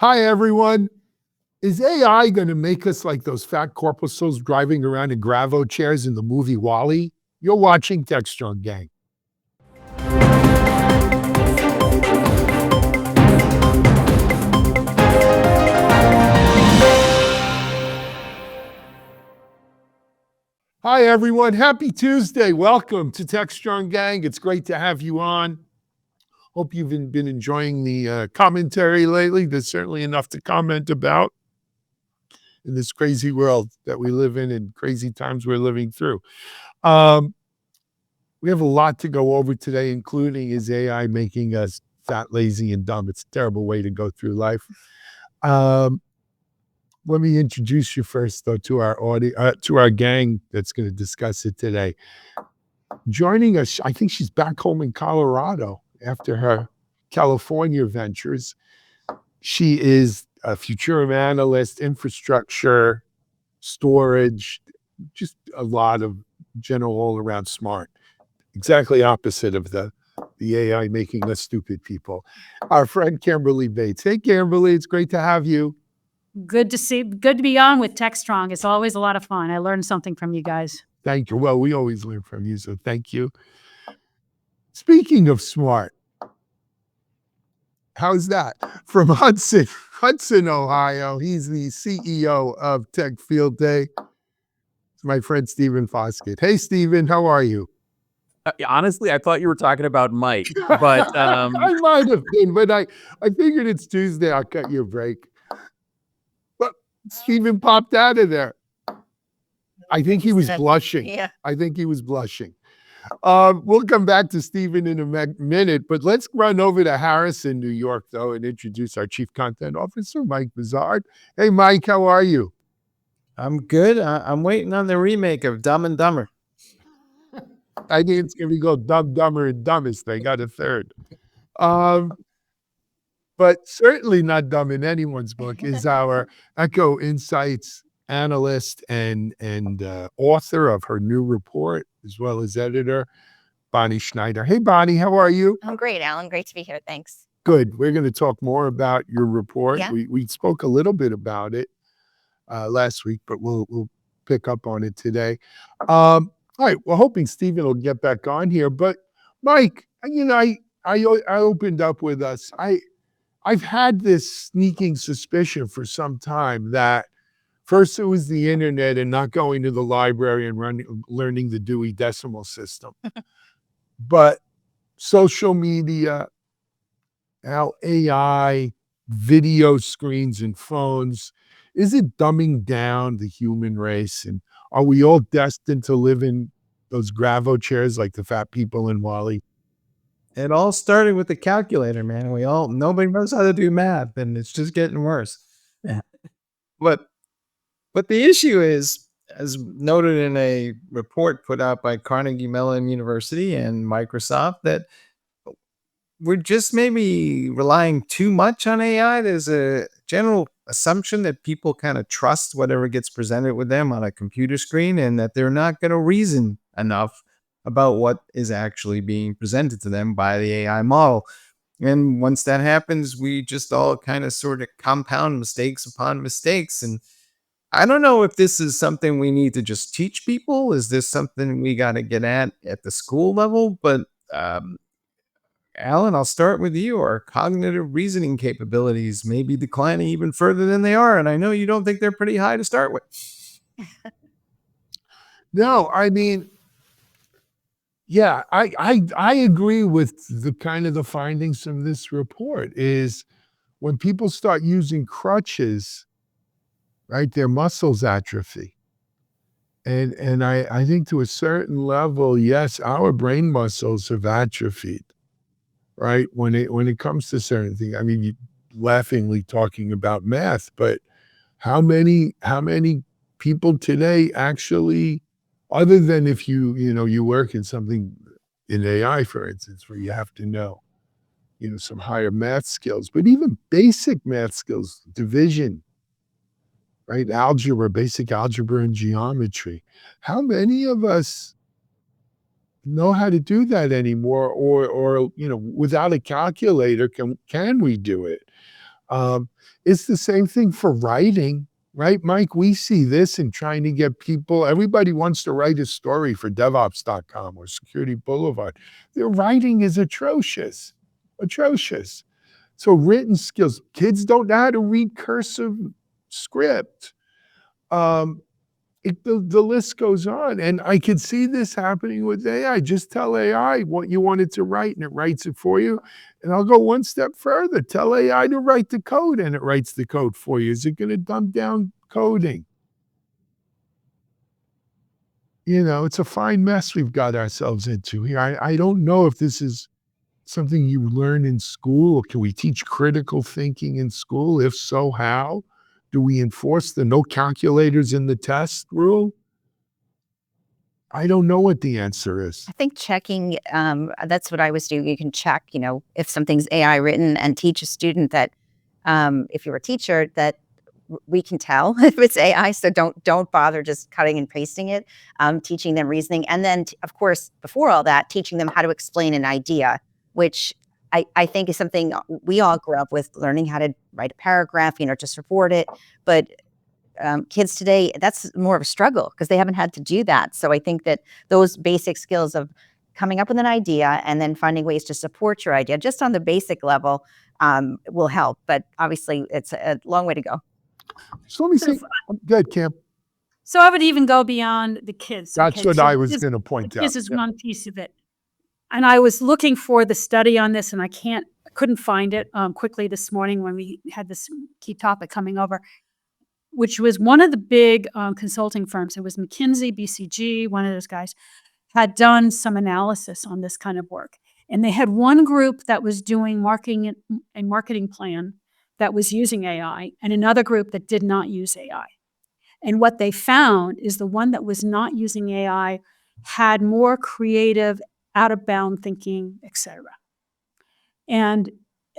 Hi, everyone. Is AI going to make us like those fat corpuscles driving around in Gravo chairs in the movie Wall-E? You're watching Techstrong Gang. Hi, everyone. Happy Tuesday. Welcome to Techstrong Gang. It's great to have you on. Hope you've been enjoying the commentary lately. There's certainly enough to comment about in this crazy world that we live in and crazy times we're living through. We have a lot to go over today, including is AI making us fat, lazy, and dumb? It's a terrible way to go through life. Let me introduce you first, though, to our gang that's going to discuss it today. Joining us, I think she's back home in Colorado after her California ventures. She is a Futurum analyst, infrastructure, storage, just a lot of general all-around smart. Exactly opposite of the AI making us stupid people. Our friend Camberly Bates. Hey, Camberly, it's great to have you. Good to be on with Techstrong. It's always a lot of fun. I learned something from you guys. Thank you. Well, we always learn from you, so thank you. Speaking of smart, how's that? From Hudson, Ohio. He's the CEO of Tech Field Day. It's my friend Stephen Foskett. Hey, Stephen, how are you? Honestly, I thought you were talking about Mike, but I might have been, but I figured it's Tuesday. I'll cut you a break. But Stephen popped out of there. I think he was blushing. Yeah. I think he was blushing. We'll come back to Stephen in a minute, but let's run over to Harrison, New York, though, and introduce our Chief Content Officer, Mike Bizard. Hey, Mike, how are you? I'm good. I'm waiting on the remake of Dumb and Dumber. I think it's going to go Dumb, Dumber, and Dumbest. They got a third. But certainly not dumb in anyone's book is our Echo Insights analyst and author of her new report, as well as editor, Bonnie Schneider. Hey, Bonnie, how are you? I'm great, Alan. Great to be here. Thanks. Good. We're going to talk more about your report. Yeah. We spoke a little bit about it last week, but we'll pick up on it today. All right. We're hoping Stephen will get back on here. But Mike, I opened up with us. I've had this sneaking suspicion for some time that first it was the internet and not going to the library and learning the Dewey Decimal System. But social media, now AI, video screens and phones, is it dumbing down the human race? And are we all destined to live in those Gravo chairs like the fat people in Wall-E? It all started with the calculator, man. Nobody knows how to do math, and it's just getting worse. Yeah. But the issue is, as noted in a report put out by Carnegie Mellon University and Microsoft, that we're just maybe relying too much on AI. There's a general assumption that people kind of trust whatever gets presented with them on a computer screen and that they're not going to reason enough about what is actually being presented to them by the AI model. And once that happens, we just all kind of sort of compound mistakes upon mistakes. And I don't know if this is something we need to just teach people. Is this something we got to get at the school level? But Alan, I'll start with you. Our cognitive reasoning capabilities may be declining even further than they are. And I know you don't think they're pretty high to start with. No, I mean, yeah, I agree with the kind of the findings from this report is when people start using crutches, right, their muscles atrophy. And I think to a certain level, yes, our brain muscles have atrophied, right? When it comes to certain things. I mean, you laughingly talking about math, but how many people today actually, other than if you work in something in AI, for instance, where you have to know, some higher math skills, but even basic math skills, division, right? Algebra, basic algebra and geometry. How many of us know how to do that anymore? Or without a calculator, can we do it? It's the same thing for writing, right, Mike? We see this in trying to get people, everybody wants to write a story for DevOps.com or Security Boulevard. Their writing is atrocious, atrocious. So written skills, kids don't know how to read cursive script. The list goes on. And I could see this happening with AI. Just tell AI what you want it to write, and it writes it for you. And I'll go one step further. Tell AI to write the code, and it writes the code for you. Is it going to dumb down coding? You know, it's a fine mess we've got ourselves into here. I don't know if this is something you learn in school, or can we teach critical thinking in school? If so, how? Do we enforce the no calculators in the test rule? I don't know what the answer is. I think checking, that's what I was doing. You can check, if something's AI written and teach a student that, if you're a teacher, that we can tell if it's AI. So don't bother just cutting and pasting it, teaching them reasoning. And then, of course, before all that, teaching them how to explain an idea, which I think is something we all grew up with, learning how to write a paragraph, to support it. But kids today, that's more of a struggle because they haven't had to do that. So I think that those basic skills of coming up with an idea and then finding ways to support your idea, just on the basic level, will help. But obviously, it's a long way to go. So let me see. Good, Cam. So I would even go beyond the kids. That's Okay, what so I was going to point out. this is one piece of it. And I was looking for the study on this, and I couldn't find it quickly this morning when we had this key topic coming over, which was one of the big consulting firms. It was McKinsey, BCG, one of those guys, had done some analysis on this kind of work. And they had one group that was doing a marketing plan that was using AI, and another group that did not use AI. And what they found is the one that was not using AI had more creative, out-of-bound thinking, et cetera. And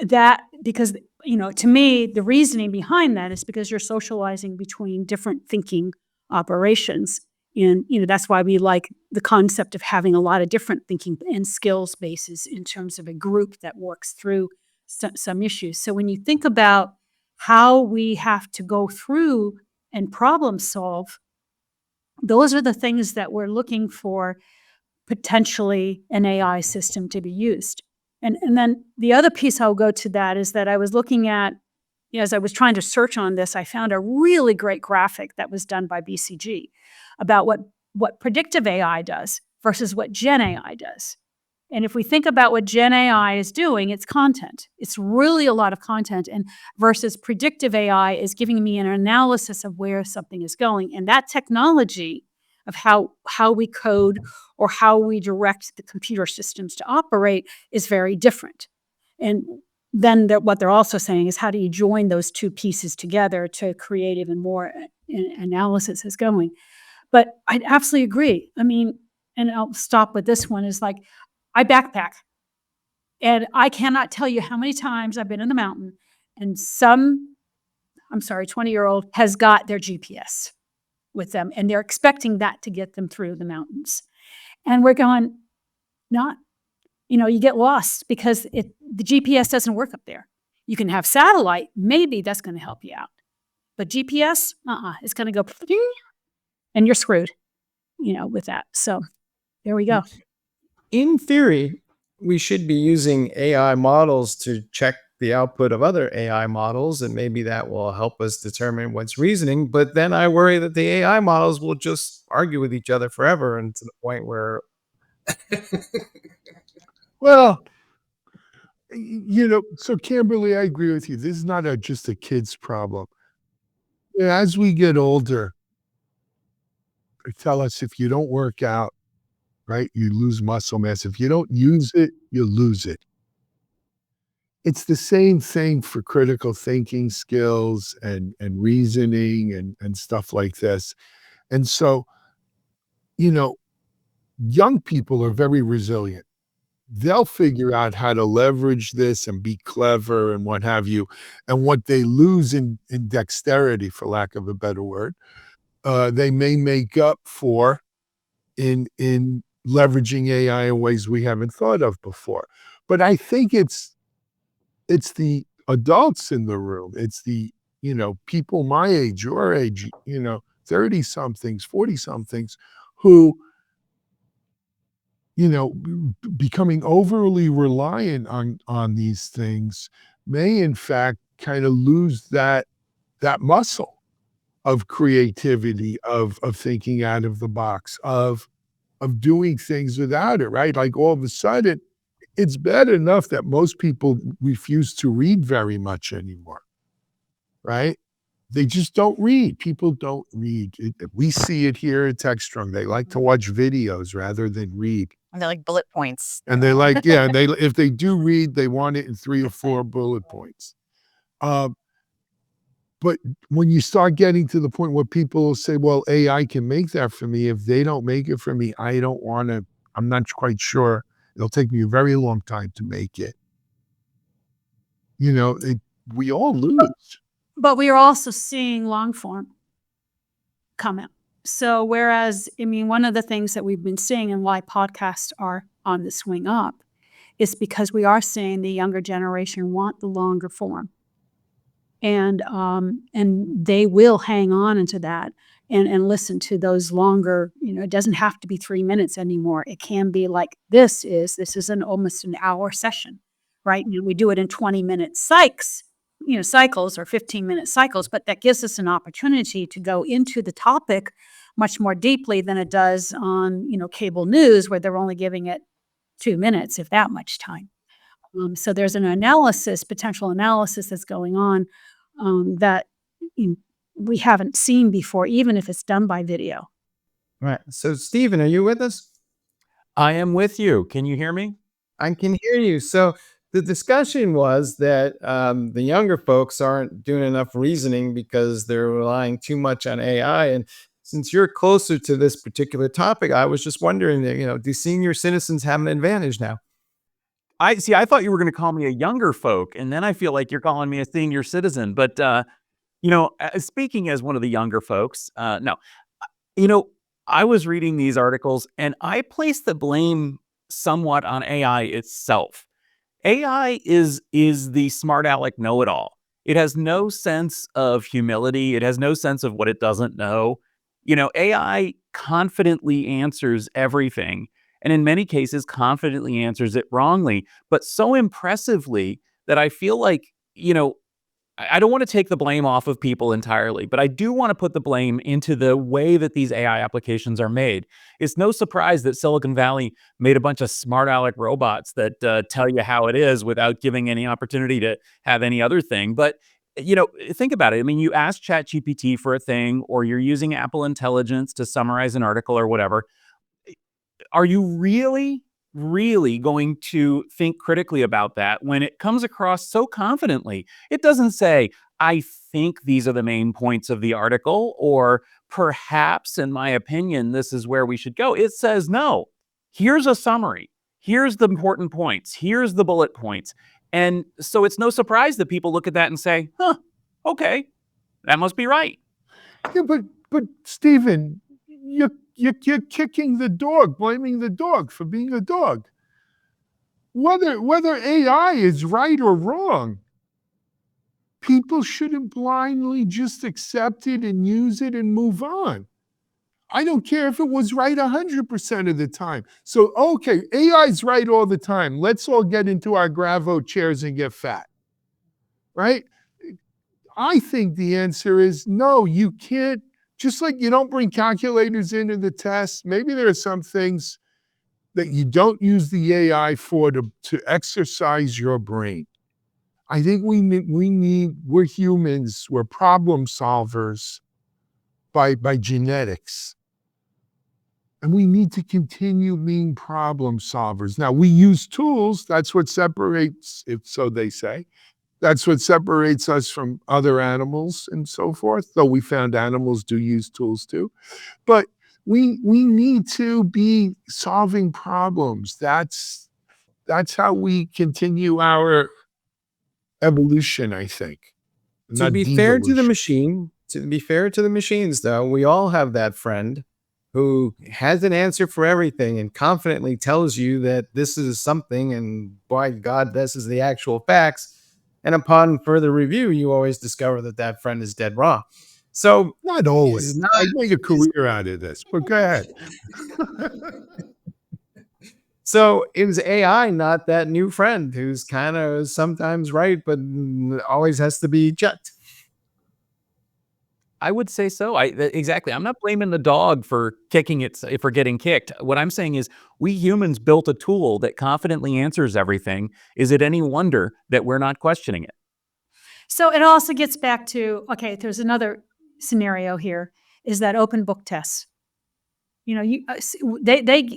that, because, to me, the reasoning behind that is because you're socializing between different thinking operations. And, that's why we like the concept of having a lot of different thinking and skills bases in terms of a group that works through some issues. So when you think about how we have to go through and problem solve, those are the things that we're looking for potentially an AI system to be used. And then the other piece I'll go to that is that I was looking at, as I was trying to search on this, I found a really great graphic that was done by BCG about what predictive AI does versus what Gen AI does. And if we think about what Gen AI is doing, it's content. It's really a lot of content, and versus predictive AI is giving me an analysis of where something is going. And that technology of how we code or how we direct the computer systems to operate is very different. And then what they're also saying is, how do you join those two pieces together to creative and more analysis is going. But I absolutely agree. I mean, and I'll stop with this one, is like, I backpack. And I cannot tell you how many times I've been in the mountain and 20-year-old has got their GPS with them, and they're expecting that to get them through the mountains. And we're going, you get lost because the GPS doesn't work up there. You can have satellite, maybe that's going to help you out. But GPS, it's going to go, and you're screwed, with that. So there we go. In theory, we should be using AI models to check the output of other AI models, and maybe that will help us determine what's reasoning. But then I worry that the AI models will just argue with each other forever, and to the point where Well, so Camberly, I agree with you. This is not just a kid's problem. As we get older, they tell us if you don't work out, right, you lose muscle mass. If you don't use it, you lose it. It's the same thing for critical thinking skills and reasoning and stuff like this. And so, young people are very resilient. They'll figure out how to leverage this and be clever and what have you. And what they lose in dexterity, for lack of a better word, they may make up for in leveraging AI in ways we haven't thought of before. But I think it's the adults in the room. It's the, people my age, your age, 30 somethings, 40 somethings who, becoming overly reliant on these things may in fact kind of lose that muscle of creativity, of thinking out of the box, of doing things without it, right? Like all of a sudden, it's bad enough that most people refuse to read very much anymore, right? They just don't read. People don't read. We see it here at Techstrong. They like to watch videos rather than read. And they're like bullet points. And they like, yeah, and if they do read, they want it in 3 or 4 bullet points. But when you start getting to the point where people will say, well, AI can make that for me. If they don't make it for me, I don't want to, I'm not quite sure. It'll take me a very long time to make it. We all lose. But we are also seeing long form come out. So whereas, one of the things that we've been seeing and why podcasts are on the swing up is because we are seeing the younger generation want the longer form. And they will hang on into that and listen to those longer, it doesn't have to be 3 minutes anymore. It can be like this is almost an hour session, right? We do it in 20-minute cycles or 15-minute cycles, but that gives us an opportunity to go into the topic much more deeply than it does on, cable news where they're only giving it 2 minutes, if that much time. So there's an potential analysis that's going on that we haven't seen before, even if it's done by video. Right. So, Stephen, are you with us? I am with you. Can you hear me? I can hear you. So the discussion was that the younger folks aren't doing enough reasoning because they're relying too much on AI. And since you're closer to this particular topic, I was just wondering, do senior citizens have an advantage now? I thought you were going to call me a younger folk, and then I feel like you're calling me a senior citizen. But, speaking as one of the younger folks, no, I was reading these articles and I place the blame somewhat on AI itself. AI is the smart aleck know-it-all. It has no sense of humility. It has no sense of what it doesn't know. AI confidently answers everything, and in many cases confidently answers it wrongly, but so impressively that I feel like, I don't want to take the blame off of people entirely, but I do want to put the blame into the way that these AI applications are made. It's no surprise that Silicon Valley made a bunch of smart aleck robots that tell you how it is without giving any opportunity to have any other thing. But, think about it. You ask ChatGPT for a thing, or you're using Apple Intelligence to summarize an article or whatever. Are you really going to think critically about that when it comes across so confidently? It doesn't say, I think these are the main points of the article, or perhaps, in my opinion, this is where we should go. It says, no, here's a summary. Here's the important points. Here's the bullet points. And so it's no surprise that people look at that and say, okay, that must be right. Yeah, but Stephen, you're kicking the dog, blaming the dog for being a dog. Whether AI is right or wrong, people shouldn't blindly just accept it and use it and move on. I don't care if it was right 100% of the time. So, okay, AI's right all the time. Let's all get into our Gravo chairs and get fat, right? I think the answer is no, you can't. Just like you don't bring calculators into the test, maybe there are some things that you don't use the AI for to exercise your brain. I think we're humans, we're problem solvers by genetics. And we need to continue being problem solvers. Now, we use tools, that's what separates, so they say. That's what separates us from other animals and so forth, though we found animals do use tools too. But we need to be solving problems. That's how we continue our evolution, I think. To be fair to the machines, though, we all have that friend who has an answer for everything and confidently tells you that this is something and by God, this is the actual facts. And upon further review, you always discover that that friend is dead wrong. So Not always. It's not- I'd make a career out of this, but go ahead. So is AI not that new friend who's kind of sometimes right, but always has to be checked? I would say so. Exactly. I'm not blaming the dog for kicking it, for getting kicked. What I'm saying is we humans built a tool that confidently answers everything. Is it any wonder that we're not questioning it? So it also gets back to, okay, there's another scenario here, is that open book tests. You know,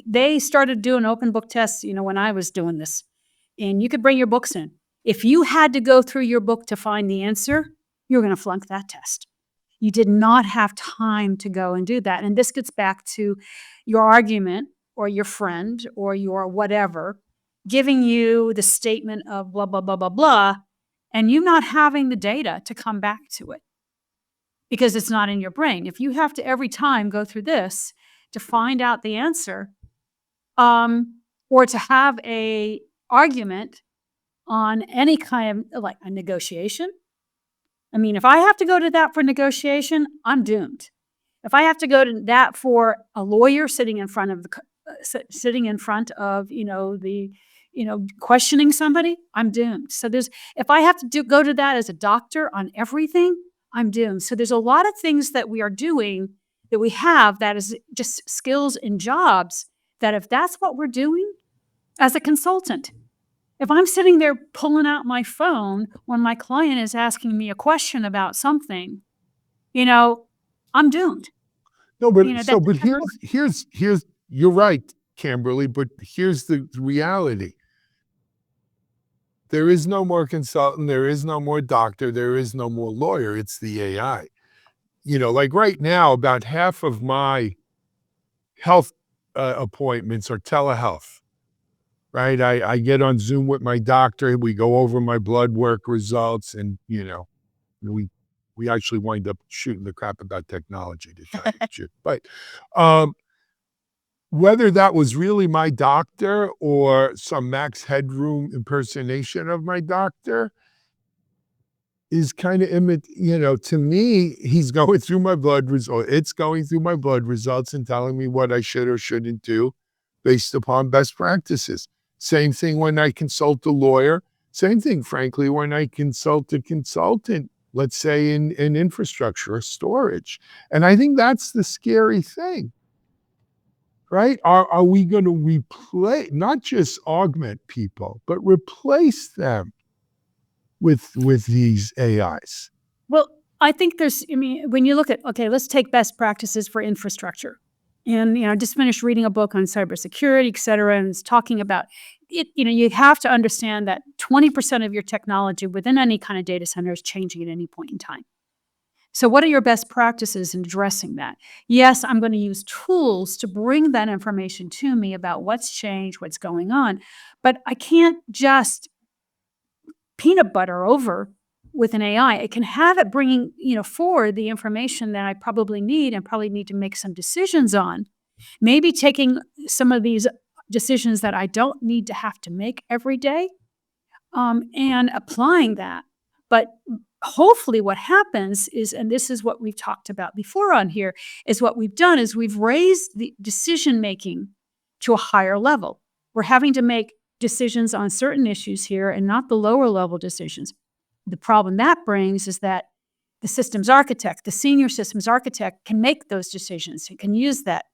they started doing open book tests, you know, when I was doing this. And you could bring your books in. If you had to go through your book to find the answer, you're going to flunk that test. You did not have time to go and do that. And this gets back to your argument or your friend or your whatever giving you the statement of blah, blah, blah, blah, blah, and you not having the data to come back to it because it's not in your brain. If you have to every time go through this to find out the answer, or to have a argument on any kind of like a negotiation, I mean, if I have to go to that for negotiation, I'm doomed. If I have to go to that for a lawyer sitting in front of questioning somebody, I'm doomed. So if I have to go to that as a doctor on everything, I'm doomed. So there's a lot of things that we are doing that we have that is just skills and jobs that if that's what we're doing as a consultant, if I'm sitting there pulling out my phone when my client is asking me a question about something, you know, I'm doomed. No, but You know, so, that- but here's you're right, Camberly, but here's the reality. There is no more consultant, there is no more doctor, there is no more lawyer, it's the AI. You know, like right now, about half of my health appointments are telehealth, right? I get on Zoom with my doctor, we go over my blood work results, and, you know, we actually wind up shooting the crap about technology to tell you the truth. But whether that was really my doctor or some Max Headroom impersonation of my doctor is kind of, you know, to me, he's going through my blood results. It's going through my blood results and telling me what I should or shouldn't do based upon best practices. Same thing when I consult a lawyer. Same thing, frankly, when I consult a consultant, let's say in infrastructure or storage. And I think that's the scary thing, right? Are we going to replace, not just augment people, but replace them with these AIs? Well, I think when you look at, okay, let's take best practices for infrastructure. And, you know, I just finished reading a book on cybersecurity, et cetera, and it's talking about it. You know, you have to understand that 20% of your technology within any kind of data center is changing at any point in time. So what are your best practices in addressing that? Yes, I'm going to use tools to bring that information to me about what's changed, what's going on, but I can't just peanut butter over with an AI. It can have it bringing, you know, forward the information that I probably need and probably need to make some decisions on. Maybe taking some of these decisions that I don't need to have to make every day, and applying that. But hopefully what happens is, and this is what we've talked about before on here, is what we've done is we've raised the decision-making to a higher level. We're having to make decisions on certain issues here and not the lower level decisions. The problem that brings is that the systems architect, the senior systems architect can make those decisions. He can use that,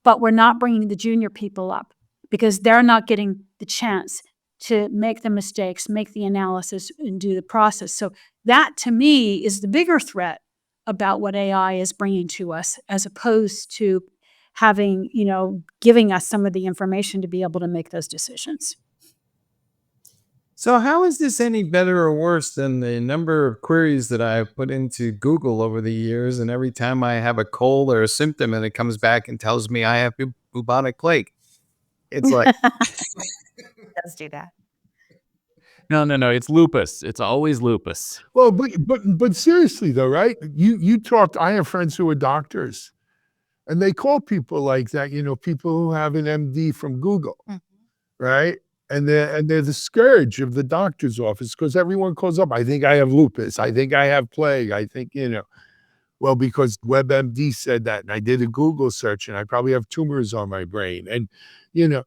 but we're not bringing the junior people up because they're not getting the chance to make the mistakes, make the analysis, and do the process. So that, to me, is the bigger threat about what AI is bringing to us, as opposed to having, you know, giving us some of the information to be able to make those decisions. So how is this any better or worse than the number of queries that I've put into Google over the years? And every time I have a cold or a symptom and it comes back and tells me I have bubonic plague, it's like, It does do that. No. It's lupus. It's always lupus. Well, but seriously though, right? You talked. I have friends who are doctors, and they call people like that. You know, people who have an MD from Google, right? and they're the scourge of the doctor's office because everyone calls up, I think I have lupus. I think I have plague. I think, well, because WebMD said that, and I did a Google search, and I probably have tumors on my brain. And, you know,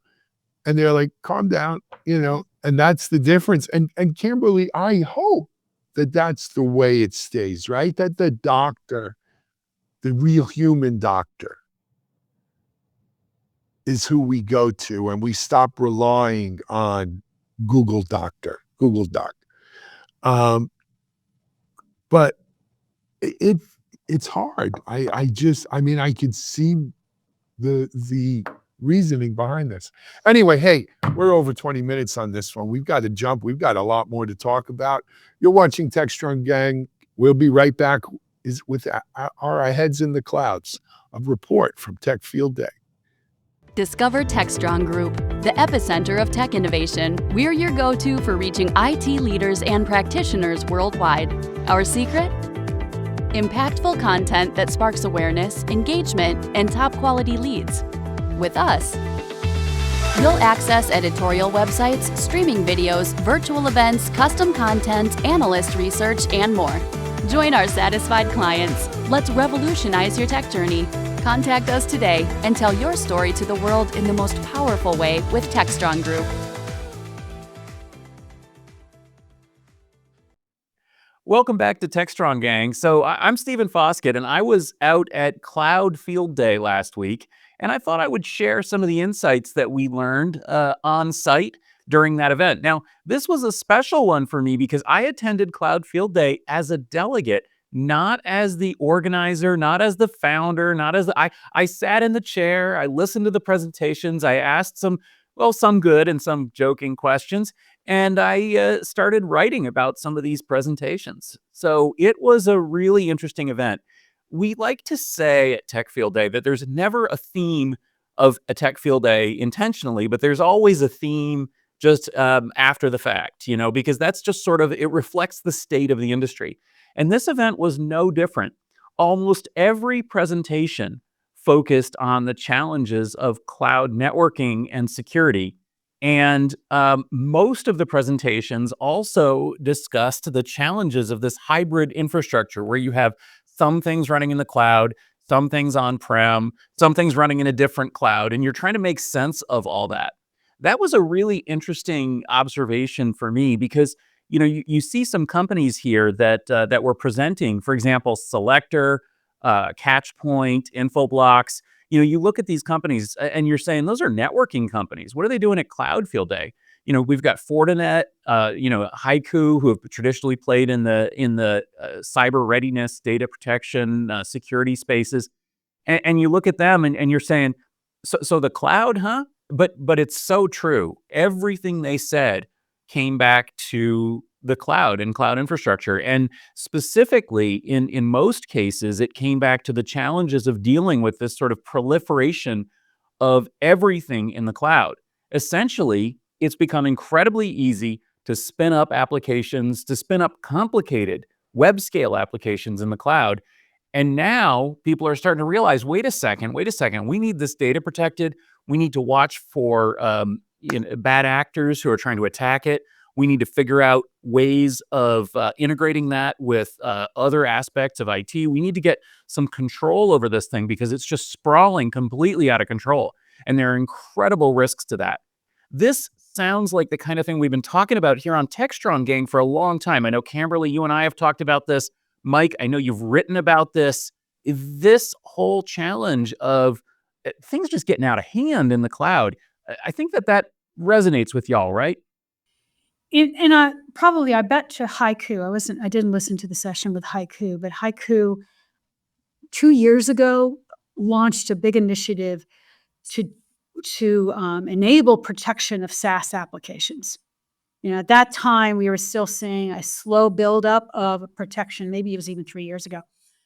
and they're like, calm down, and that's the difference. And Kimberly, I hope that that's the way it stays, right? That the doctor, the real human doctor, is who we go to, and we stop relying on Google Doc. But it's hard. I mean, I could see the reasoning behind this. Anyway, hey, we're over 20 minutes on this one. We've got to jump. We've got a lot more to talk about. You're watching Techstrong Gang. We'll be right back with our heads in the clouds, a report from Tech Field Day. Discover Techstrong Group, the epicenter of tech innovation. We're your go-to for reaching IT leaders and practitioners worldwide. Our secret? Impactful content that sparks awareness, engagement, and top-quality leads. With us, you'll access editorial websites, streaming videos, virtual events, custom content, analyst research, and more. Join our satisfied clients. Let's revolutionize your tech journey. Contact us today and tell your story to the world in the most powerful way with Techstrong Group. Welcome back to Techstrong Gang. So I'm Stephen Foskett, and I was out at Cloud Field Day last week, and I thought I would share some of the insights that we learned on site during that event. Now, this was a special one for me because I attended Cloud Field Day as a delegate, not as the organizer, not as the founder, not as I sat in the chair, I listened to the presentations, I asked some good and some joking questions, and I started writing about some of these presentations. So it was a really interesting event. We like to say at Tech Field Day that there's never a theme of a Tech Field Day intentionally, but there's always a theme just after the fact, because that's just sort of, it reflects the state of the industry. And this event was no different. Almost every presentation focused on the challenges of cloud networking and security. And most of the presentations also discussed the challenges of this hybrid infrastructure where you have some things running in the cloud, some things on-prem, some things running in a different cloud, and you're trying to make sense of all that. That was a really interesting observation for me because you see some companies here that were presenting, for example, Selector, Catchpoint, Infoblox. You look at these companies and you're saying those are networking companies. What are they doing at Cloud Field Day? We've got Fortinet, Haiku, who have traditionally played in the cyber readiness, data protection, security spaces, and you look at them and you're saying, so the cloud, huh? But it's so true. Everything they said came back to the cloud and cloud infrastructure. And specifically, in most cases, it came back to the challenges of dealing with this sort of proliferation of everything in the cloud. Essentially, it's become incredibly easy to spin up applications, to spin up complicated web scale applications in the cloud. And now people are starting to realize, wait a second, we need this data protected. We need to watch for bad actors who are trying to attack it. We need to figure out ways of integrating that with other aspects of IT. We need to get some control over this thing because it's just sprawling completely out of control. And there are incredible risks to that. This sounds like the kind of thing we've been talking about here on Techstrong Gang for a long time. I know, Camberly, you and I have talked about this. Mike, I know you've written about this. This whole challenge of things just getting out of hand in the cloud, I think that resonates with y'all, right? And I bet to Haiku. I didn't listen to the session with Haiku, but Haiku 2 years ago launched a big initiative to enable protection of SaaS applications. At that time, we were still seeing a slow buildup of protection. Maybe it was even 3 years ago.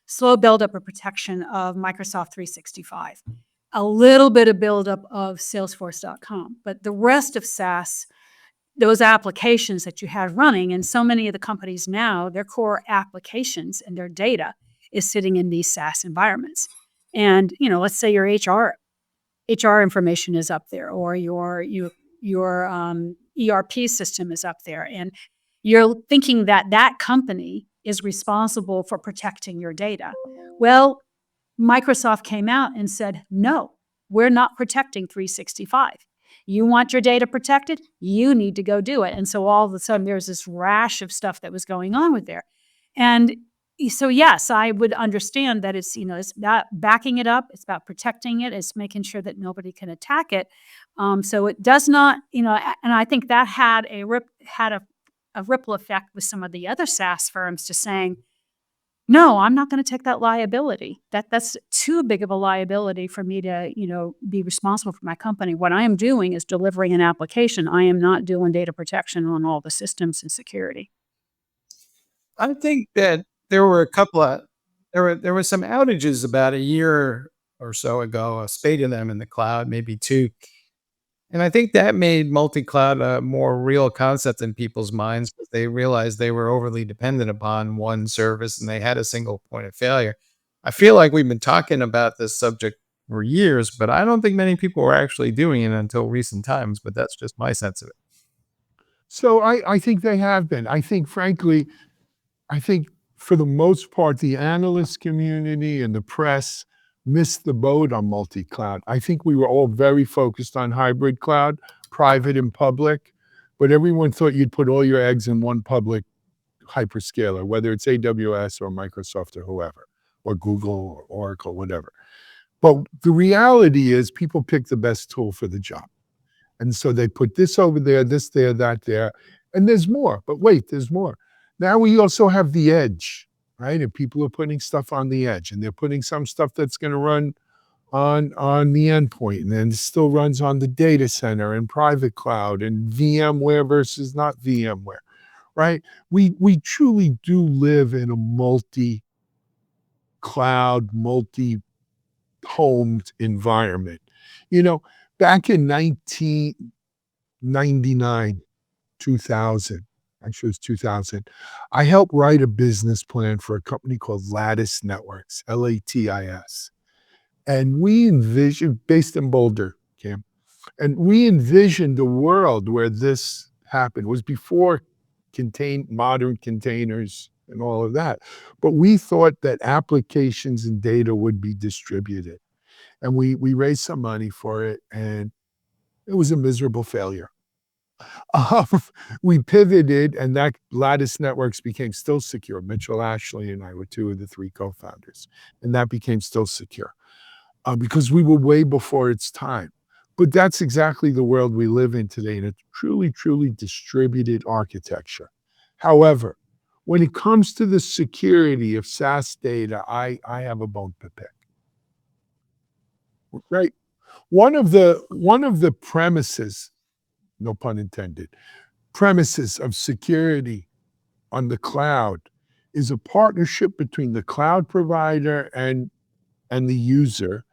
Slow buildup of protection of Microsoft 365. A little bit of buildup of Salesforce.com. But the rest of SaaS, those applications that you have running, and so many of the companies now, their core applications and their data is sitting in these SaaS environments. And, let's say your HR information is up there, or your ERP system is up there, and you're thinking that that company is responsible for protecting your data. Well, Microsoft came out and said, no, we're not protecting 365. You want your data protected? You need to go do it. And so all of a sudden there's this rash of stuff that was going on with there. And so yes, I would understand that it's, it's about backing it up, it's about protecting it, it's making sure that nobody can attack it. So it does not, and I think that had a ripple effect with some of the other SaaS firms to saying, no, I'm not going to take that liability. That's too big of a liability for me to, be responsible for my company. What I am doing is delivering an application. I am not doing data protection on all the systems and security. I think that there were there were some outages about a year or so ago, a spate of them in the cloud, maybe two. And I think that made multi-cloud a more real concept in people's minds, because they realized they were overly dependent upon one service and they had a single point of failure. I feel like we've been talking about this subject for years, but I don't think many people were actually doing it until recent times, but that's just my sense of it. So I think they have been. I think, frankly, for the most part, the analyst community and the press missed the boat on multi-cloud. I think we were all very focused on hybrid cloud, private and public, but everyone thought you'd put all your eggs in one public hyperscaler, whether it's AWS or Microsoft or whoever, or Google or Oracle, whatever. But the reality is people pick the best tool for the job. And so they put this over there, this there, that there, and there's more. But wait, there's more. Now we also have the edge, right? And people are putting stuff on the edge, and they're putting some stuff that's going to run on the endpoint, and then it still runs on the data center and private cloud and VMware versus not VMware, right? We truly do live in a multi-cloud, multi-homed environment. Back in 1999, 2000, actually it was 2000, I helped write a business plan for a company called Lattice Networks, Latis. And we envisioned, based in Boulder, Cam, and we envisioned a world where this happened. It was before modern containers and all of that. But we thought that applications and data would be distributed. And we raised some money for it, and it was a miserable failure. We pivoted, and that Lattice Networks became Still Secure. Mitchell Ashley and I were two of the three co-founders, and that became Still Secure because we were way before its time. But that's exactly the world we live in today, in a truly, truly distributed architecture. However, when it comes to the security of SaaS data, I have a bone to pick. Right? One of the premises, no pun intended, premises of security on the cloud is a partnership between the cloud provider and the user,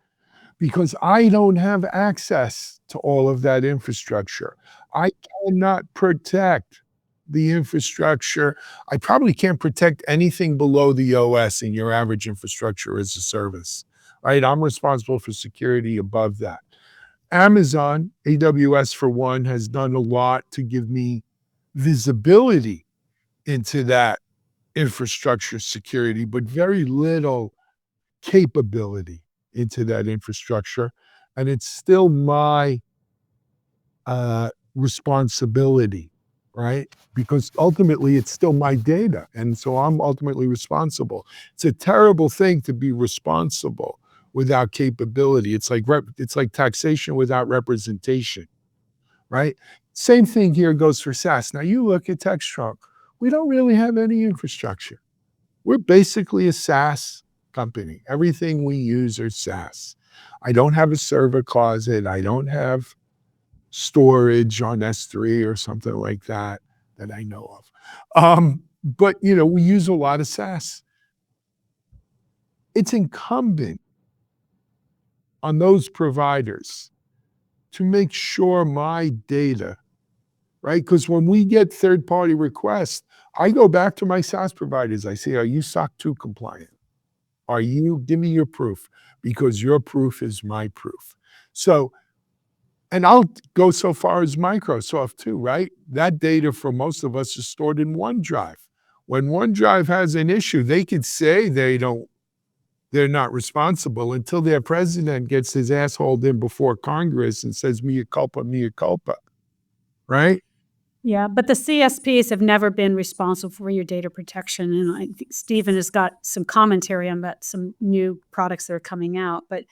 because I don't have access to all of that infrastructure. I cannot protect the infrastructure. I probably can't protect anything below the OS in your average infrastructure as a service, right? I'm responsible for security above that. Amazon, AWS for one, has done a lot to give me visibility into that infrastructure security, but very little capability into that infrastructure. And it's still my responsibility, right? Because ultimately it's still my data. And so I'm ultimately responsible. It's a terrible thing to be responsible without capability. It's like taxation without representation, right? Same thing here goes for SaaS. Now you look at Techstrong. We don't really have any infrastructure. We're basically a SaaS company. Everything we use are SaaS. I don't have a server closet. I don't have storage on S3 or something like that I know of. But we use a lot of SaaS. It's incumbent on those providers to make sure my data, right? Because when we get third-party requests, I go back to my SaaS providers. I say, are you SOC 2 compliant? Give me your proof, because your proof is my proof. So And I'll go so far as Microsoft too, right? That data for most of us is stored in OneDrive. When OneDrive has an issue, they could say they're not responsible until their president gets his ass hauled in before Congress and says, mea culpa, right? Yeah, but the CSPs have never been responsible for your data protection, and I think Stephen has got some commentary on that, some new products that are coming out. But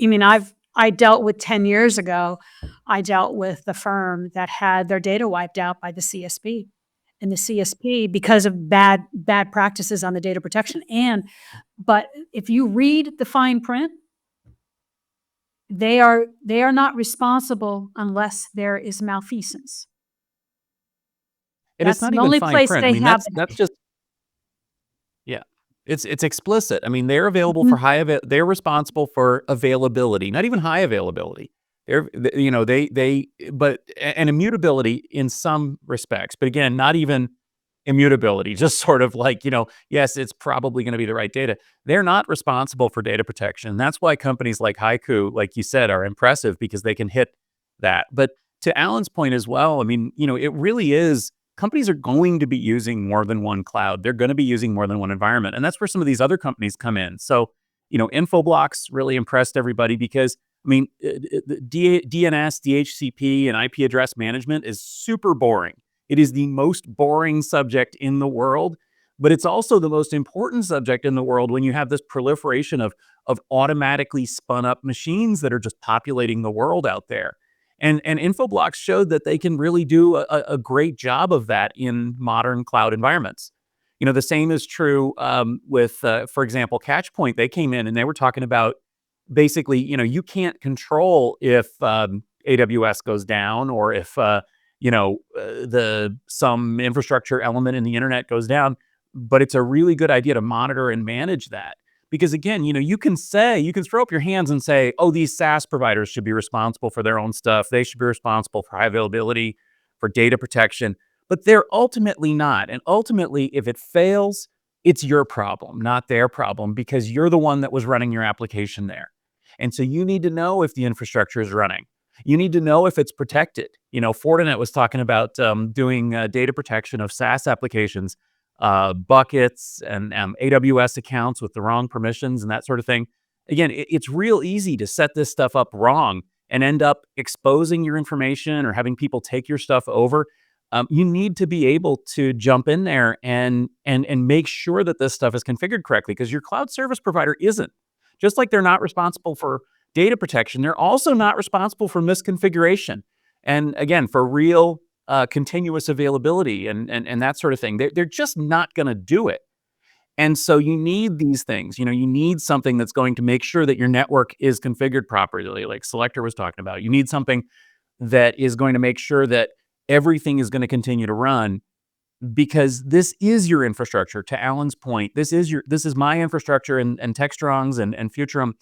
I mean, I dealt with 10 years ago, I dealt with the firm that had their data wiped out by the CSP. And the CSP, because of bad practices on the data protection. But if you read the fine print, they are not responsible unless there is malfeasance. And That's it's not the even only fine place print. I they mean, have that's just, yeah, it's explicit. I mean, they're available Mhm. for they're responsible for availability, not even high availability. And immutability in some respects, but again, not even immutability, just sort of like, yes, it's probably going to be the right data. They're not responsible for data protection. That's why companies like Haiku, like you said, are impressive because they can hit that. But to Alan's point as well, I mean, it really is, companies are going to be using more than one cloud. They're going to be using more than one environment. And that's where some of these other companies come in. So, Infoblox really impressed everybody because, I mean, DNS, DHCP, and IP address management is super boring. It is the most boring subject in the world, but it's also the most important subject in the world when you have this proliferation of automatically spun up machines that are just populating the world out there. And Infoblox showed that they can really do a great job of that in modern cloud environments. The same is true with, for example, Catchpoint. They came in and they were talking about basically, you can't control if AWS goes down or if some infrastructure element in the internet goes down, but it's a really good idea to monitor and manage that. Because again, you can throw up your hands and say, oh, these SaaS providers should be responsible for their own stuff. They should be responsible for high availability, for data protection, but they're ultimately not. And ultimately, if it fails, it's your problem, not their problem, because you're the one that was running your application there. And so you need to know if the infrastructure is running. You need to know if it's protected. Fortinet was talking about doing data protection of SaaS applications, buckets and AWS accounts with the wrong permissions and that sort of thing. Again, it's real easy to set this stuff up wrong and end up exposing your information or having people take your stuff over. You need to be able to jump in there and make sure that this stuff is configured correctly, because your cloud service provider isn't. Just like they're not responsible for data protection, they're also not responsible for misconfiguration. And again, for real continuous availability and that sort of thing, they're just not going to do it. And so you need these things. You need something that's going to make sure that your network is configured properly, like Selector was talking about. You need something that is going to make sure that everything is going to continue to run, because this is your infrastructure. To Alan's point, this is my infrastructure and Techstrong's and Futurum.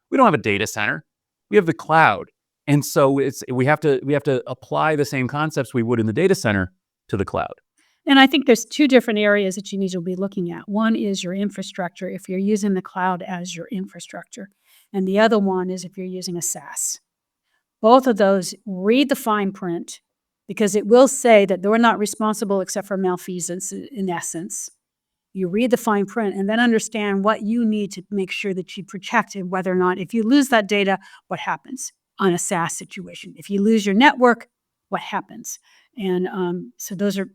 We don't have a data center. We have the cloud. And so we have to apply the same concepts we would in the data center to the cloud. And I think there's two different areas that you need to be looking at. One is your infrastructure, if you're using the cloud as your infrastructure. And the other one is if you're using a SaaS. Both of those, read the fine print, because it will say that they're not responsible except for malfeasance in essence. You read the fine print and then understand what you need to make sure that you protect it, whether or not, if you lose that data, what happens on a SaaS situation? If you lose your network, what happens? And so those are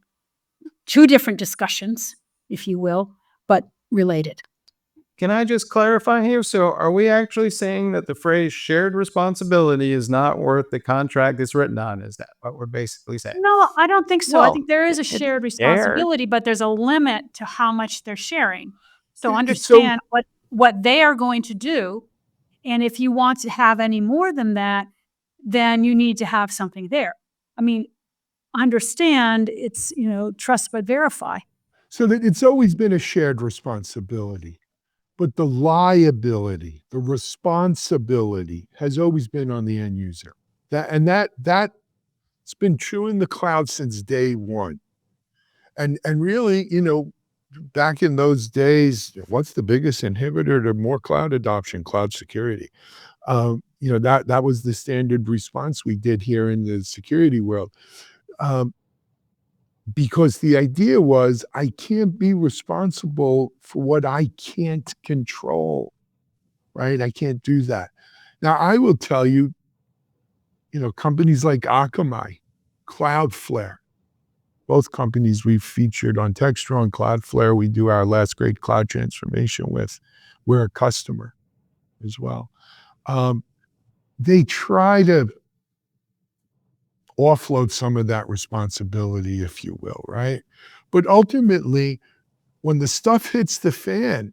two different discussions, if you will, but related. Can I just clarify here? So are we actually saying that the phrase shared responsibility is not worth the contract it's written on? Is that what we're basically saying? No, I don't think so. I Well, think there is a it's shared there. responsibility, but there's a limit to how much they're sharing. So So- understand what they are going to do. And if you want to have any more than that, then you need to have something there. I mean, understand it's, trust but verify. So that it's always been a shared responsibility, but the liability, the responsibility has always been on the end user. That's been true in the cloud since day one. And really, back in those days, what's the biggest inhibitor to more cloud adoption? Cloud security. that was the standard response we did here in the security world. Because the idea was I can't be responsible for what I can't control, right? I can't do that. Now, I will tell you, companies like Akamai, Cloudflare, both companies we've featured on Techstrong. Cloudflare, we do our last great cloud transformation with. We're a customer as well. They try to offload some of that responsibility, if you will, right? But ultimately, when the stuff hits the fan,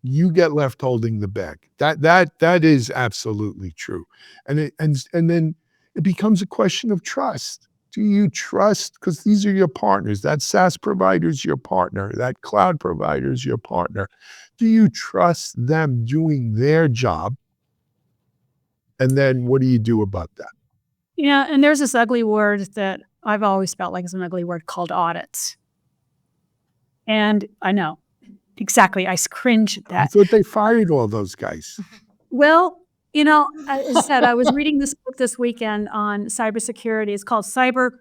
you get left holding the bag. That is absolutely true. And then it becomes a question of trust. Do you trust, because these are your partners, that SaaS provider's your partner, that cloud provider's your partner. Do you trust them doing their job? And then what do you do about that? Yeah, and there's this ugly word that I've always felt like is an ugly word called audits. And I know, exactly, I cringe at I that. thought they fired all those guys. Well, as I said, I was reading this book this weekend on cybersecurity. It's called Cyber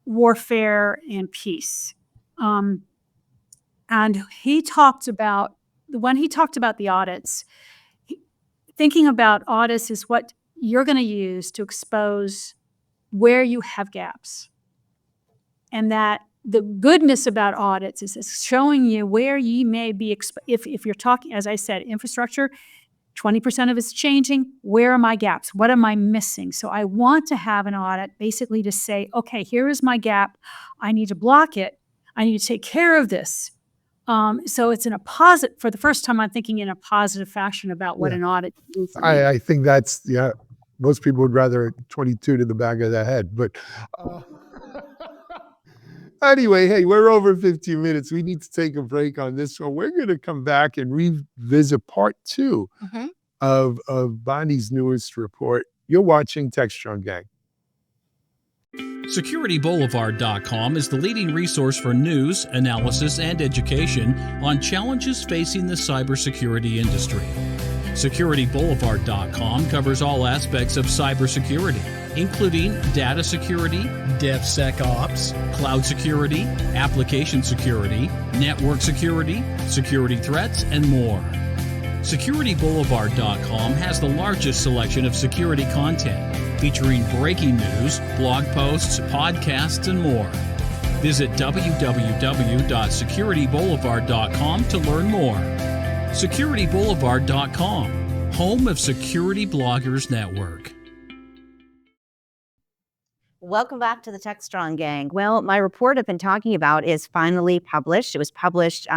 Warfare and Peace. And he talked about, when he talked about the audits, thinking about audits is what you're going to use to expose where you have gaps. And that the goodness about audits is it's showing you where you may be, if you're talking, as I said, infrastructure, 20% of it's changing. Where are my gaps? What am I missing? So I want to have an audit basically to say, okay, here is my gap. I need to block it. I need to take care of this. So it's in a positive, for the first time, I'm thinking in a positive fashion about what an audit can do for me. I think that's, most people would rather 22 to the back of the head. But anyway, hey, we're over 15 minutes. We need to take a break on this one. We're going to come back and revisit part 2 of Bonnie's newest report. You're watching Techstrong Gang. SecurityBoulevard.com is the leading resource for news, analysis, and education on challenges facing the cybersecurity industry. SecurityBoulevard.com covers all aspects of cybersecurity, including data security, DevSecOps, cloud security, application security, network security, security threats, and more. SecurityBoulevard.com has the largest selection of security content, featuring breaking news, blog posts, podcasts, and more. Visit www.securityboulevard.com to learn more. SecurityBoulevard.com, home of Security Bloggers Network. Welcome back to the Techstrong Gang. Well, my report I've been talking about is finally published. It was published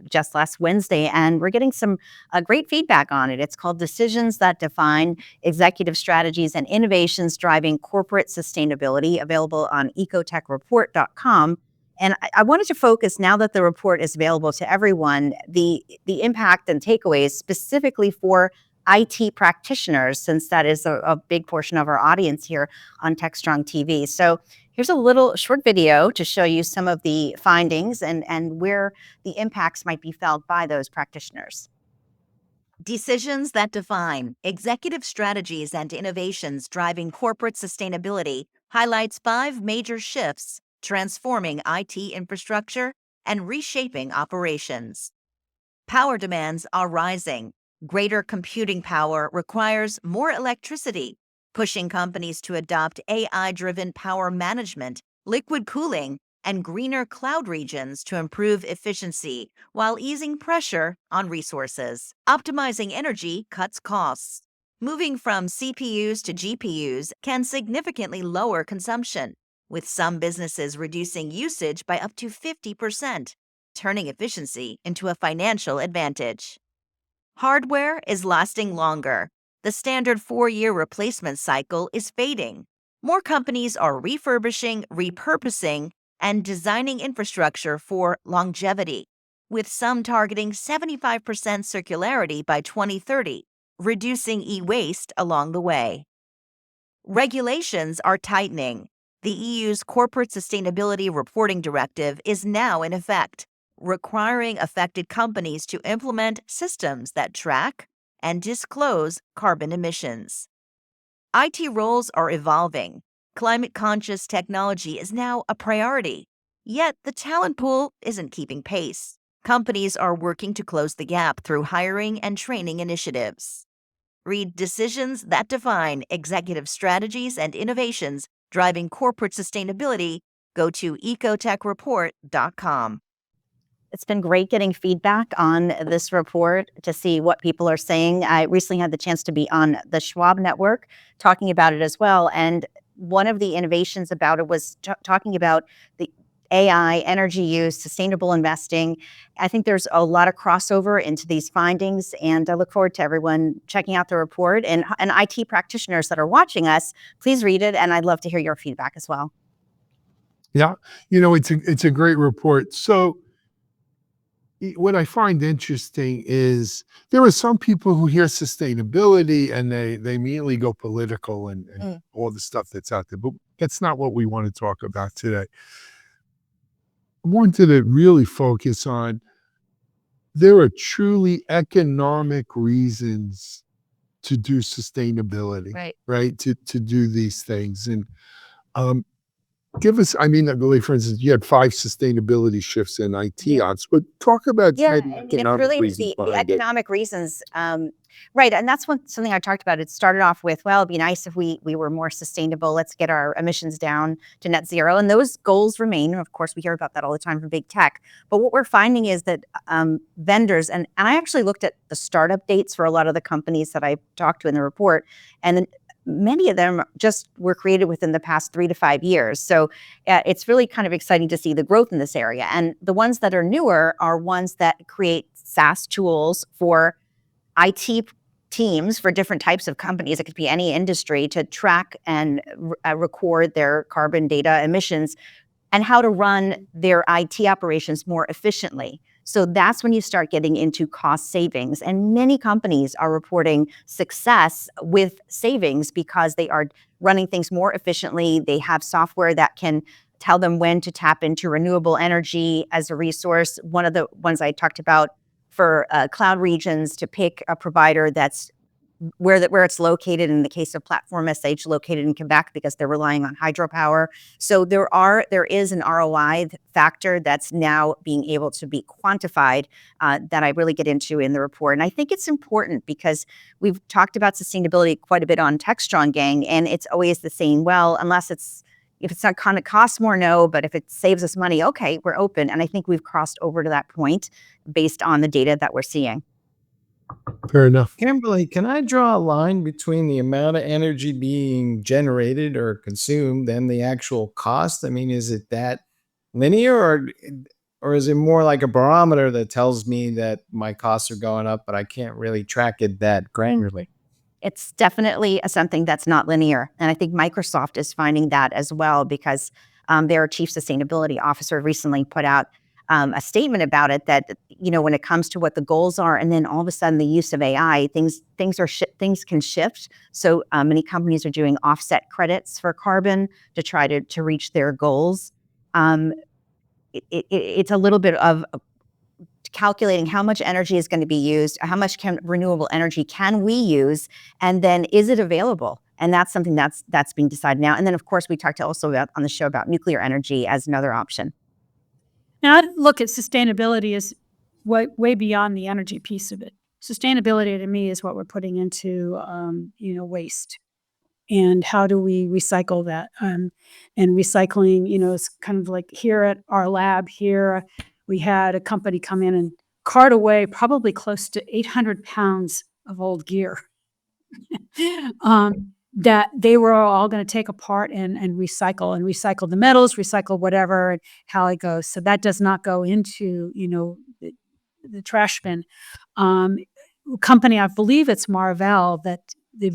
just last Wednesday, and we're getting some great feedback on it. It's called Decisions That Define Executive Strategies and Innovations Driving Corporate Sustainability, available on ecotechreport.com. And I wanted to focus, now that the report is available to everyone, the impact and takeaways specifically for IT practitioners, since that is a big portion of our audience here on Techstrong TV. So here's a little short video to show you some of the findings and where the impacts might be felt by those practitioners. Decisions That Define Executive Strategies and Innovations Driving Corporate Sustainability highlights 5 major shifts transforming IT infrastructure and reshaping operations. Power demands are rising. Greater computing power requires more electricity, pushing companies to adopt AI-driven power management, liquid cooling, and greener cloud regions to improve efficiency while easing pressure on resources. Optimizing energy cuts costs. Moving from CPUs to GPUs can significantly lower consumption, with some businesses reducing usage by up to 50%, turning efficiency into a financial advantage. Hardware is lasting longer. The standard 4-year replacement cycle is fading. More companies are refurbishing, repurposing, and designing infrastructure for longevity, with some targeting 75% circularity by 2030, reducing e-waste along the way. Regulations are tightening. The EU's Corporate Sustainability Reporting Directive is now in effect, requiring affected companies to implement systems that track and disclose carbon emissions. IT roles are evolving. Climate-conscious technology is now a priority. Yet the talent pool isn't keeping pace. Companies are working to close the gap through hiring and training initiatives. Read Decisions That Define Executive Strategies and Innovations Driving Corporate Sustainability. Go to ecotechreport.com. It's been great getting feedback on this report to see what people are saying. I recently had the chance to be on the Schwab Network talking about it as well. And one of the innovations about it was talking about the AI, energy use, sustainable investing. I think there's a lot of crossover into these findings, and I look forward to everyone checking out the report. And IT practitioners that are watching us, please read it, and I'd love to hear your feedback as well. Yeah, it's a great report. So what I find interesting is there are some people who hear sustainability and they immediately go political and all the stuff that's out there, but that's not what we want to talk about today. I wanted to really focus on there are truly economic reasons to do sustainability, right? To do these things. And give us, I mean, I believe, for instance, you had 5 sustainability shifts in IT ops, but talk about Yeah, the and it economic really is reasons the behind it. economic reasons. Right, and that's something I talked about. It started off with, well, it'd be nice if we were more sustainable. Let's get our emissions down to net zero, and those goals remain. Of course, we hear about that all the time from big tech. But what we're finding is that vendors, and I actually looked at the startup dates for a lot of the companies that I talked to in the report, and many of them just were created within the past 3 to 5 years. So it's really kind of exciting to see the growth in this area. And the ones that are newer are ones that create SaaS tools for IT teams for different types of companies. It could be any industry to track and record their carbon data emissions and how to run their IT operations more efficiently. So that's when you start getting into cost savings. And many companies are reporting success with savings because they are running things more efficiently. They have software that can tell them when to tap into renewable energy as a resource. One of the ones I talked about for cloud regions, to pick a provider that's where it's located, in the case of Platform SH, located in Quebec because they're relying on hydropower. So there is an ROI factor that's now being able to be quantified that I really get into in the report. And I think it's important because we've talked about sustainability quite a bit on Techstrong Gang, and it's always the same. Well, if it's not going to cost more, no, but if it saves us money, okay, we're open. And I think we've crossed over to that point based on the data that we're seeing. Fair enough. Camberly, can I draw a line between the amount of energy being generated or consumed and the actual cost? I mean, is it that linear, or is it more like a barometer that tells me that my costs are going up, but I can't really track it that granularly? It's definitely something that's not linear. And I think Microsoft is finding that as well, because their chief sustainability officer recently put out a statement about it, that, when it comes to what the goals are, and then all of a sudden the use of AI, things can shift. So many companies are doing offset credits for carbon to try to reach their goals. It's a little bit of calculating how much energy is going to be used, how much renewable energy can we use, and then is it available? And that's something that's being decided now. And then, of course, we talked also about on the show about nuclear energy as another option. Now, I look at sustainability as way beyond the energy piece of it. Sustainability to me is what we're putting into, waste, and how do we recycle that? And recycling, is kind of like here at our lab here, we had a company come in and cart away probably close to 800 pounds of old gear that they were all going to take apart and recycle the metals, recycle whatever, and how it goes. So that does not go into, the trash bin. Company, I believe it's Marvell, that they're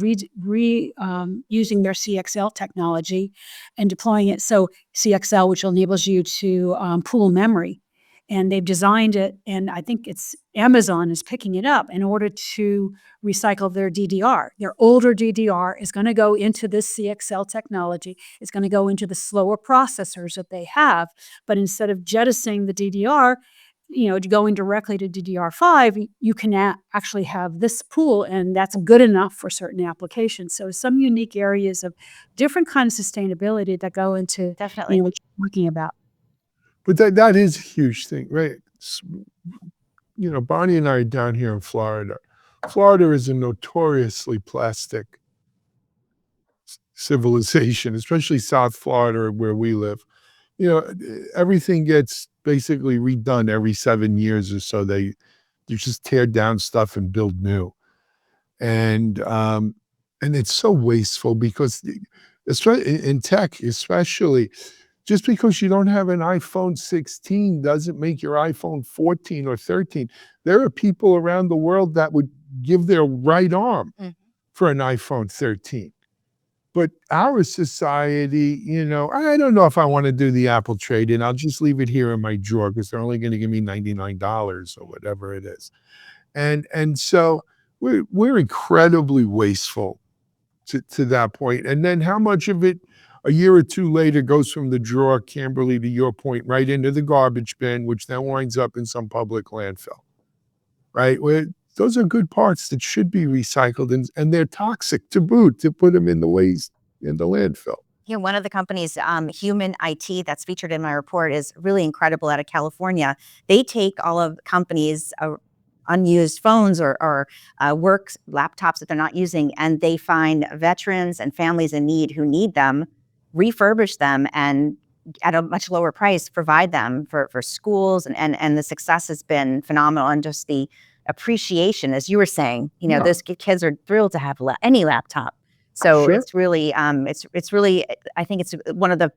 using their CXL technology and deploying it. So CXL, which enables you to pool memory. And they've designed it, and I think it's Amazon is picking it up in order to recycle their DDR. Their older DDR is going to go into this CXL technology. It's going to go into the slower processors that they have. But instead of jettisoning the DDR, going directly to DDR5, you can actually have this pool, and that's good enough for certain applications. So some unique areas of different kinds of sustainability that go into Definitely. what you're talking about. But that is a huge thing, right? Bonnie and I are down here in Florida. Florida is a notoriously plastic civilization, especially South Florida where we live. Everything gets basically redone every 7 years or so. They just tear down stuff and build new. And it's so wasteful because in tech, especially, just because you don't have an iPhone 16 doesn't make your iPhone 14 or 13. There are people around the world that would give their right arm for an iPhone 13. But our society, I don't know if I want to do the Apple trade-in. I'll just leave it here in my drawer because they're only going to give me $99 or whatever it is. And so we're incredibly wasteful to that point. And then how much of it a year or two later goes from the drawer, Camberly, to your point, right into the garbage bin, which then winds up in some public landfill, right? Those are good parts that should be recycled, and they're toxic to boot to put them in the waste in the landfill. One of the companies, Human IT, that's featured in my report, is really incredible out of California. They take all of companies' unused phones or work laptops that they're not using, and they find veterans and families in need who need them, refurbish them, and at a much lower price, provide them for schools. And the success has been phenomenal. And just the appreciation, as you were saying, those kids are thrilled to have any laptop. So Sure. it's really, it's really, I think it's one of the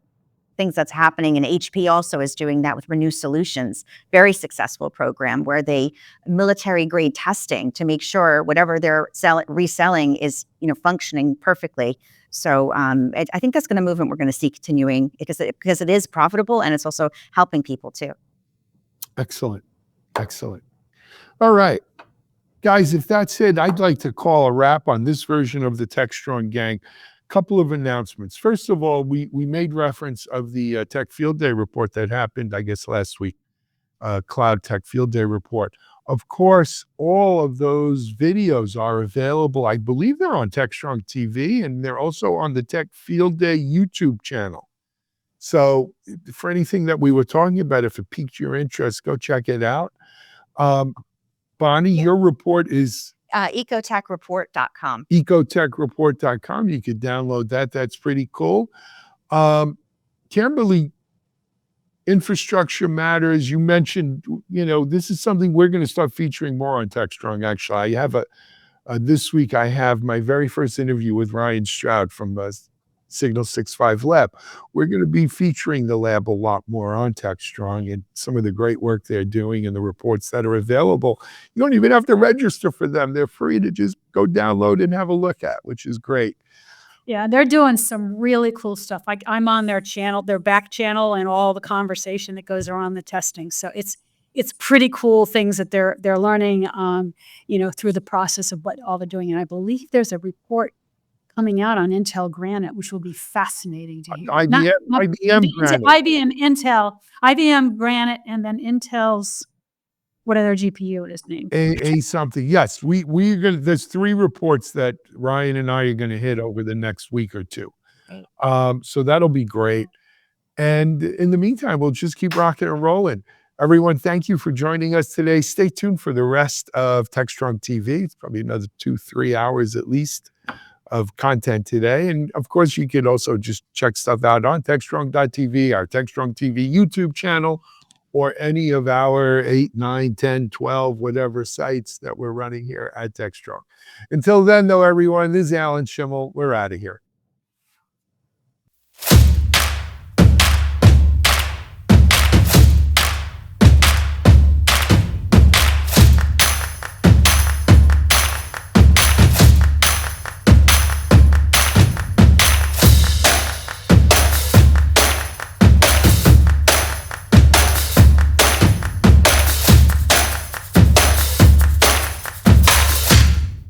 things that's happening, and HP also is doing that with Renew Solutions, very successful program where they military grade testing to make sure whatever they're reselling is, functioning perfectly. So I think that's going to move, and we're going to see continuing because it is profitable, and it's also helping people too. Excellent. Excellent. All right. Guys, if that's it, I'd like to call a wrap on this version of the Techstrong Gang. Couple of announcements. First of all, we made reference of the Tech Field Day report that happened, I guess, last week, Cloud Tech Field Day report. Of course, all of those videos are available. I believe they're on Techstrong TV, and they're also on the Tech Field Day YouTube channel. So for anything that we were talking about, if it piqued your interest, go check it out. Bonnie, your report is ecotechreport.com. ecotechreport.com. You could download that. That's pretty cool. Camberly, infrastructure matters. You mentioned, this is something we're going to start featuring more on Techstrong. Actually, I have this week I have my very first interview with Ryan Stroud from Signal 65 Lab. We're going to be featuring the lab a lot more on Techstrong and some of the great work they're doing and the reports that are available. You don't even have to register for them. They're free to just go download and have a look at, which is great. Yeah, they're doing some really cool stuff. I'm on their channel, their back channel, and all the conversation that goes around the testing. So it's pretty cool things that they're learning, through the process of what all they're doing. And I believe there's a report coming out on Intel Granite, which will be fascinating to hear. IBM Granite. IBM Granite, and then Intel's, what other GPU is named? A something. Yes, we're gonna. There's 3 reports that Ryan and I are going to hit over the next week or two. Great. So that'll be great. And in the meantime, we'll just keep rocking and rolling. Everyone, thank you for joining us today. Stay tuned for the rest of Techstrong TV. It's probably another 2-3 hours at least of content today. And of course, you could also just check stuff out on Techstrong.tv, our Techstrong TV YouTube channel, or any of our 8, 9, 10, 12, whatever sites that we're running here at Techstrong. Until then, though, everyone, this is Alan Schimmel. We're out of here.